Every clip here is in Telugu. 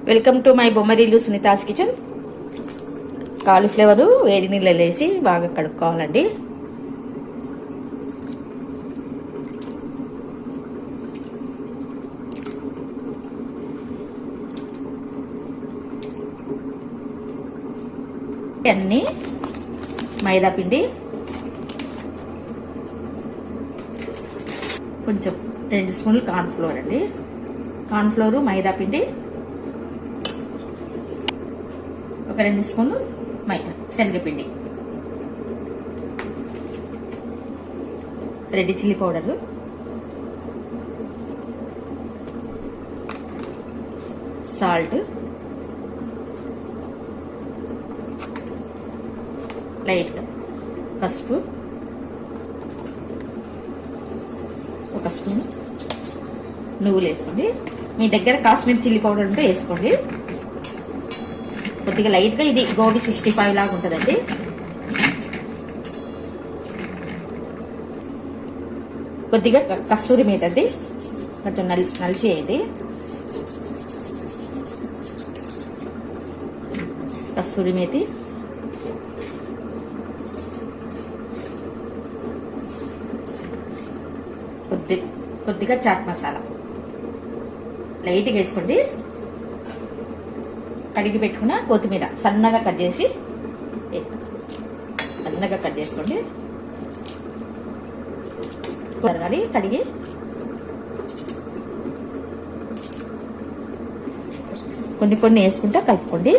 Welcome to my Bommarillu Sunita's kitchen. Cauliflower వేడి నీళ్ళలో వేసి బాగా కడుక్కోవాలండి. అన్నీ మైదా పిండి, కొంచెం 2 స్పూన్లు కార్న్ఫ్లోర్ అండి. కార్న్ఫ్లోరు, మైదా పిండి, ఒక 2 స్పూన్లు శనగపిండి, రెడ్ చిల్లీ పౌడరు, సాల్ట్, లైట్గా పసుపు, 1 స్పూన్ నువ్వులు వేసుకోండి. మీ దగ్గర కాశ్మీర్ చిల్లీ పౌడర్ ఉంటే వేసుకోండి. కొద్దిగా లైట్గా ఇది గోబీ 65 లాగా ఉంటుందండి. కొద్దిగా కస్తూరి మేతి అండి, కొంచెం నలిచేయండి. కస్తూరి మేతి, కొద్దిగా చాట్ మసాలా లైట్గా వేసుకోండి. కడిగి పెట్టుకున్న కొత్తిమీర సన్నగా కట్ చేసుకోండి. కడగాలి, కడిగి కొన్ని వేసుకుంటా కలుపుకోండి.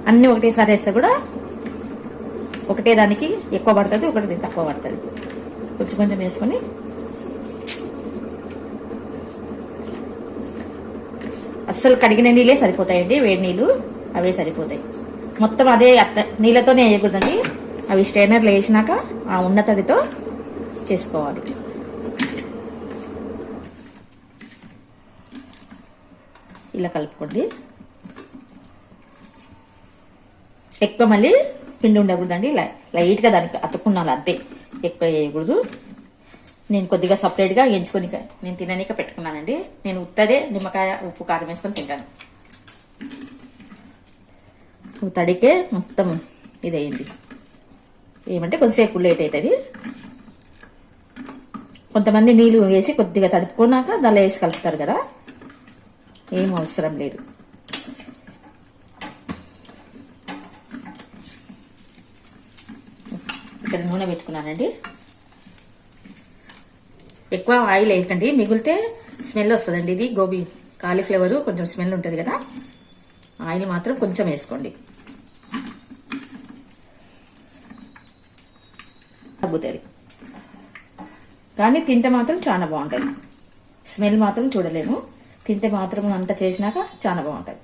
అన్ని ఒకటేసారి వేస్తే కూడా ఒకటే దానికి ఎక్కువ పడుతుంది, ఒకటి తక్కువ పడుతుంది. కొంచెం వేసుకొని అస్సలు కడిగిన నీళ్ళే సరిపోతాయండి, వేడి నీళ్ళు అవే సరిపోతాయి. మొత్తం అదే నీళ్ళతోనే వేయకూడదండి. అవి స్ట్రైనర్లో వేసినాక ఆ ఉన్న తడితో చేసుకోవాలి. ఇలా కలుపుకోండి. ఎక్కువ మళ్ళీ పిండి ఉండకూడదండి, లైట్గా దానికి అతుక్కున్నాలి అంతే, ఎక్కువ వేయకూడదు. నేను కొద్దిగా సపరేట్గా ఎంచుకొని నేను తిననీక పెట్టుకున్నానండి. నేను ఉత్తదే నిమ్మకాయ ఉప్పు కారం వేసుకొని తింటాను. తడికే మొత్తం ఇదయింది. ఏమంటే కొద్దిసేపు లేట్ అవుతుంది. కొంతమంది నీళ్ళు వేసి కొద్దిగా తడుపుకున్నాక దానిలో వేసి కలుపుతారు కదా, ఏం అవసరం లేదు. ఇక్కడ నూనె పెట్టుకున్నానండి. ఎక్కువ ఆయిల్ వేయకండి, మిగిలితే స్మెల్ వస్తుందండి. ఇది గోబీ కాలీఫ్లవర్ కొంచెం స్మెల్ ఉంటుంది కదా, ఆయిల్ మాత్రం కొంచెం వేసుకోండి, తగ్గుతుంది. కానీ తింటే మాత్రం చాలా బాగుంటుంది. స్మెల్ మాత్రం చూడలేము, తింటే మాత్రం అంతా చేసినాక చాలా బాగుంటుంది.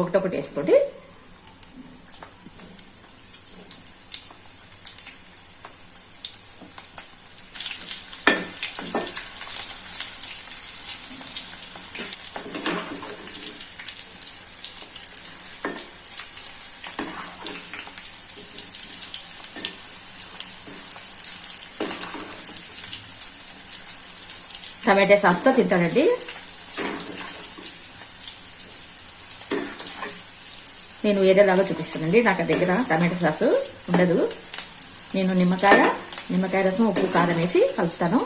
ఒకటొకటి వేసుకోండి. టమాటా సాస్తో తింటానండి. నేను వేరేలాగా చూపిస్తానండి. నాకు దగ్గర టమాటా సాసు ఉండదు. నేను నిమ్మకాయ రసం, ఉప్పు, కారం వేసి కలుపుతాను.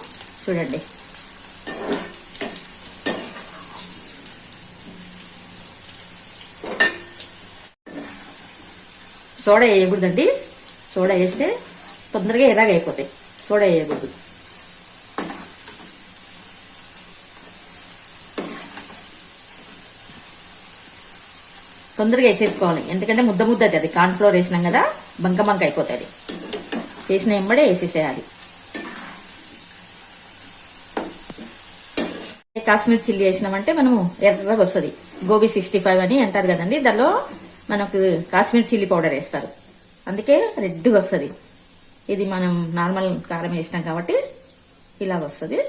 చూడండి. సోడా వేయకూడదండి. సోడా వేస్తే తొందరగా ఎర్రగా అయిపోతాయి. సోడా వేయకూడదు. తొందరగా వేసేసుకోవాలి, ఎందుకంటే ముద్ద అవుతుంది. కార్న్ఫ్లోర్ వేసినాం కదా, బంక అయిపోతుంది. చేసిన ఎంబడే వేసేసేయాలి. కాశ్మీర్ చిల్లీ వేసినామంటే మనము ఎర్రగా వస్తుంది. గోబీ 65 అని అంటారు కదండి, దానిలో మనకు కాశ్మీర్ చిల్లీ పౌడర్ వేస్తారు, అందుకే రెడ్గా వస్తుంది. ఇది మనం నార్మల్ కారం వేసినాం కాబట్టి ఇలాగ వస్తుంది.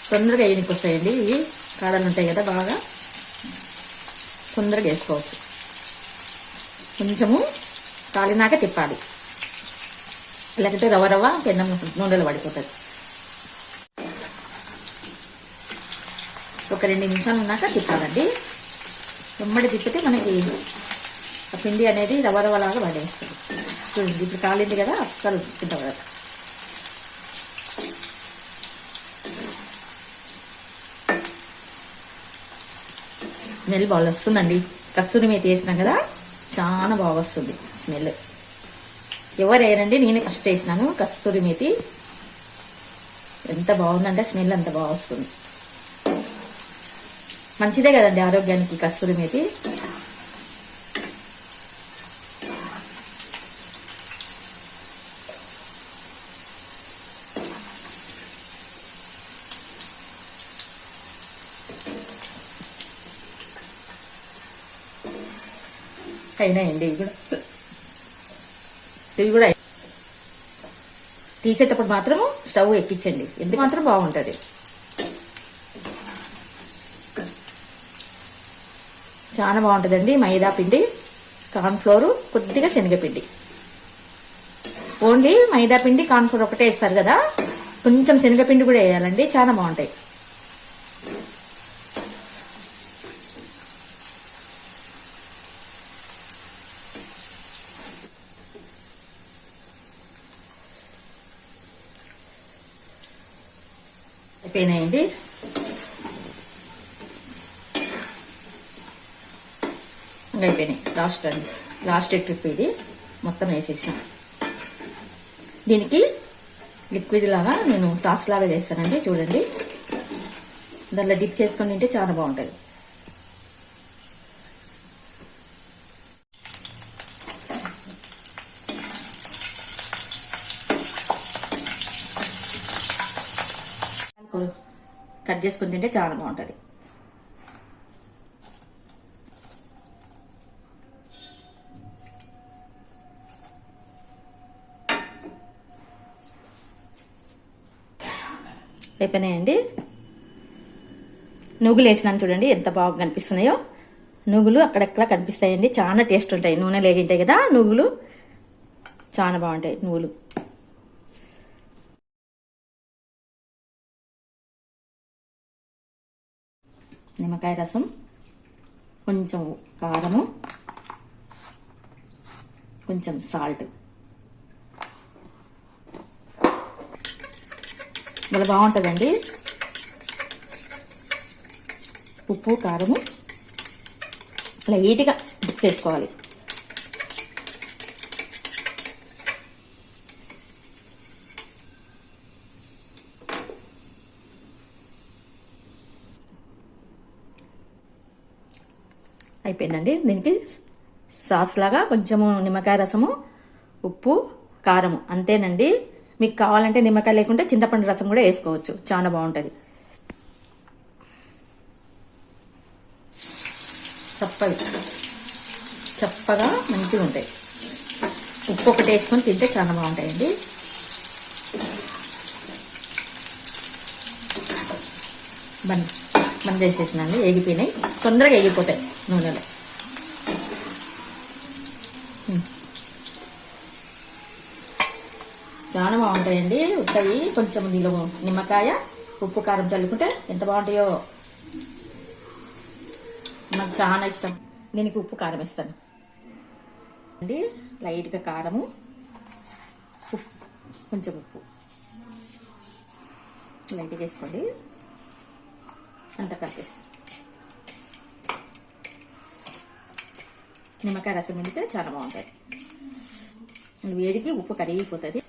తొందరగా వేయనికి వస్తాయండి. ఇవి కాడలు ఉంటాయి కదా, బాగా తొందరగా వేసుకోవచ్చు. కొంచెము కాలినాక తిప్పాలి, లేకపోతే రవ్వ పెన్నం నూనెలో పడిపోతుంది. ఒక 2 నిమిషాలు ఉన్నాక తిప్పాలండి. వెంబడి తిప్పితే మనకి ఆ పిండి అనేది రవ్వలాగా పడేస్తుంది. చూడండి ఇప్పుడు కాలింది కదా, అస్సలు కింద పడదు. స్మెల్ బాగా వస్తుందండి. కస్తూరి మేతి వేసినాం కదా, చాలా బాగా వస్తుంది స్మెల్. ఎవరు వేయరండి, నేనే ఫస్ట్ వేసినాను కస్తూరి మేతి. ఎంత బాగుందంటే స్మెల్ అంత బాగా వస్తుంది. మంచిదే కదండి ఆరోగ్యానికి కస్తూరి మేతి. అయినాయండి ఇవి కూడా తీసేటప్పుడు మాత్రం స్టవ్ ఎక్కించండి, ఎందుకు మాత్రం బాగుంటుంది. చాలా బాగుంటుందండి. మైదా పిండి, కార్న్ఫ్లోర్, కొద్దిగా శనగపిండి. ఓన్లీ మైదా పిండి కార్న్ఫ్లోర్ ఒకటే వేస్తారు కదా, కొంచెం శనగపిండి కూడా వేయాలండి, చాలా బాగుంటాయి. అయిపోయినాయండి. అయిపోయినాయి. లాస్ట్ ట్రిప్ ఇది. మొత్తం వేసేసాం. దీనికి లిక్విడ్ లాగా నేను సాస్ లాగా చేస్తానండి. చూడండి, దాంట్లో డిప్ చేసుకొని తింటే చాలా బాగుంటుంది. కట్ చేసుకొని తింటే చాలా బాగుంటుంది. అయిపోయినాయండి. నువ్వులు వేసినాను చూడండి ఎంత బాగా కనిపిస్తున్నాయో. నువ్వులు అక్కడక్కడ కనిపిస్తాయండి, చాలా టేస్ట్ ఉంటాయి. నూనె లేగింటాయి కదా నువ్వులు, చాలా బాగుంటాయి నువ్వులు. నిమ్మకాయ రసం, కొంచెం కారము, కొంచెం సాల్ట్. చాలా బాగుంటుందండి. ఉప్పు కారము లైట్గా డిప్ చేసుకోవాలి. అయిపోయిందండి. దీనికి సాస్ లాగా కొంచెము నిమ్మకాయ రసము, ఉప్పు, కారము, అంతేనండి. మీకు కావాలంటే నిమ్మకాయ లేకుంటే చింతపండు రసం కూడా వేసుకోవచ్చు, చాలా బాగుంటుంది. చప్పగా మంచిగా ఉంటాయి. ఉప్పు ఒకటి వేసుకొని తింటే చాలా బాగుంటాయండి. బంద్ చేసేసినండి. ఎగిపోయినాయి, తొందరగా ఎగిపోతాయి నూనెలో. చాలా బాగుంటాయండి ఉత్తవి. కొంచెం దీనిలో నిమ్మకాయ, ఉప్పు, కారం చల్లుకుంటే ఎంత బాగుంటాయో. నాకు చాలా ఇష్టం. దీనికి ఉప్పు కారం వేస్తాను అండి. లైట్గా కారము, కొంచెం ఉప్పు లైట్గా వేసుకోండి. అంత కలిపేసి నిమ్మకాయ రసం వండితే చాలా బాగుంటుంది. వేడికి ఉప్పు కరిగిపోతుంది.